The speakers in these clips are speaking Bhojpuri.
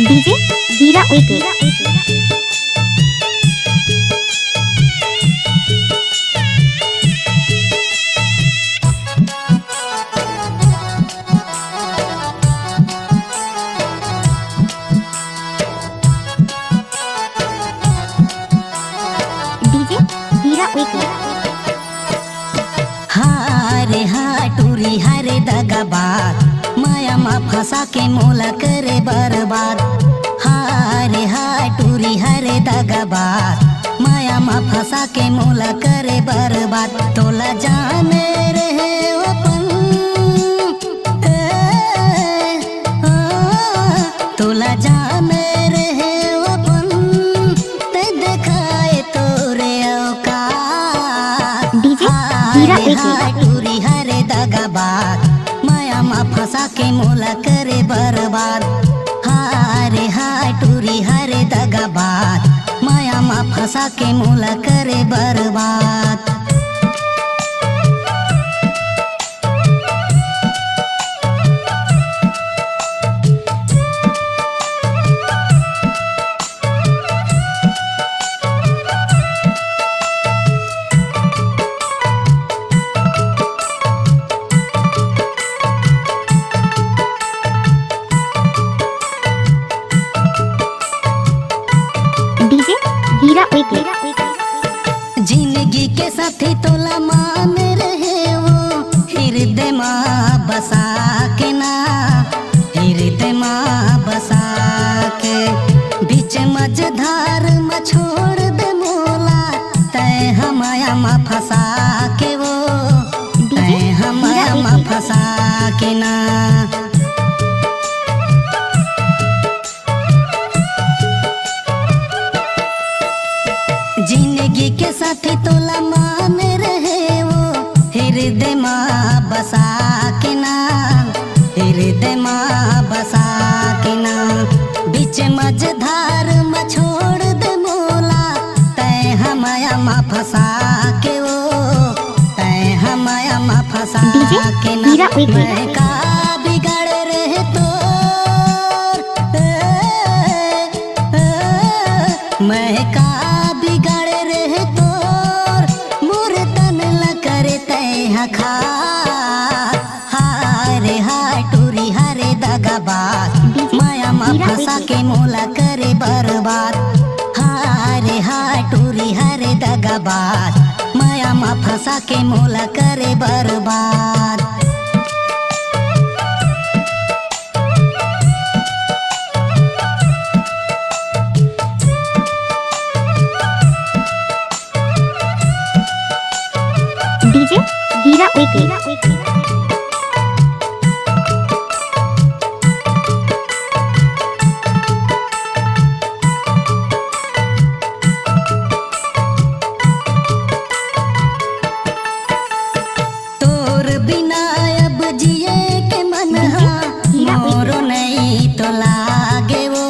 डीजे हीरा ओके। डीजे हीरा ओके। हारे हाटूरी हरे दगाबाद माया मा फंसा के मोला करे बर्बाद। हारे हाटूरी हरे दगाबाद माया मा फंसा के मोला करे बर्बाद। तोला जाने रहे अपन तोला जाने रहे अपन ते दिखाए तोरे औकात। डीजे हीरा ओके। टूरी हरे दगाबाद माया मा फंसा के मोला करे बर्बाद। हारे हाय टूरी हरे दगाबाद माया मा फंसा के मोला करे बर्बाद। डीजे हीरा ओके। जिंदगी के साथी तोला मान रहे वो हृदय माँ बसा के ना हृदय माँ बसा के बीच मझधार में छोड़ दे मोला तय हमाया माँ फंसा के वो तय हमाया माँ फंसा के ना। जिंदगी के साथी तोला मान रहे वो हृदय माँ बसा के ना हृदय माँ बसा के ना बीच मझधार में छोड़ दे मोला तय हमाया माँ फंसा के वो तय हमाया माँ फंसा के ना। मैं का बिगड़ रहे तो मैं का खा। हारे हाय टूरी हरे दगाबाद माया मा फंसा के मोला करे बर्बाद। हारे हाय टूरी हरे दगाबाद माया मा फंसा के मोला करे बर्बाद। डीजे हीरा ओके। तोर बिना अब जिए के मन मोरो नहीं तो लागे वो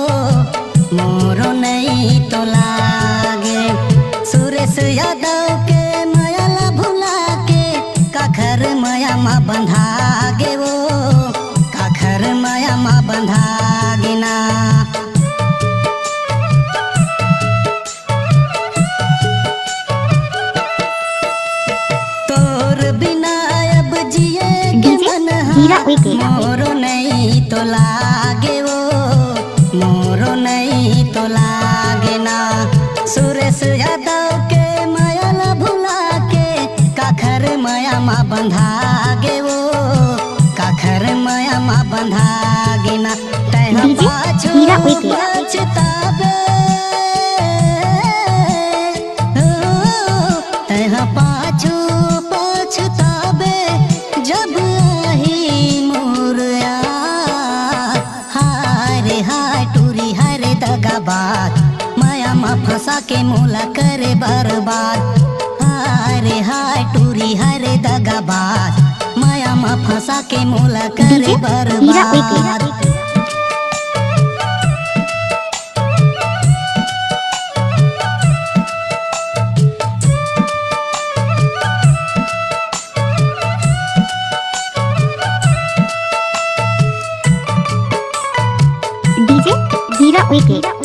मोरो नहीं तो लागे। सुरेश यादव के मायाला भुला के काखर माया मा बंधा गे वो काखर माया मा बंधा गे ना। तोर बिना अब जिए के मन मोरो नहीं तो लागे वो मोरो नहीं तो लागे ना। सुरेश यादव के मायाला भुला के काखर माया मा बंधा गे वो काखर माया मा बंधा गे ना। तह पाछू पछताबे तह पाछू पछताबे जब आही मोर याद। हारे हाय टूरी हरे दगाबाद माया मा फंसा के मोला करे बर्बाद। हारे हाय टूरी हरे दगाबाद माया मा फंसा के मोला करे बर्बाद। डीजे हीरा हीरा एके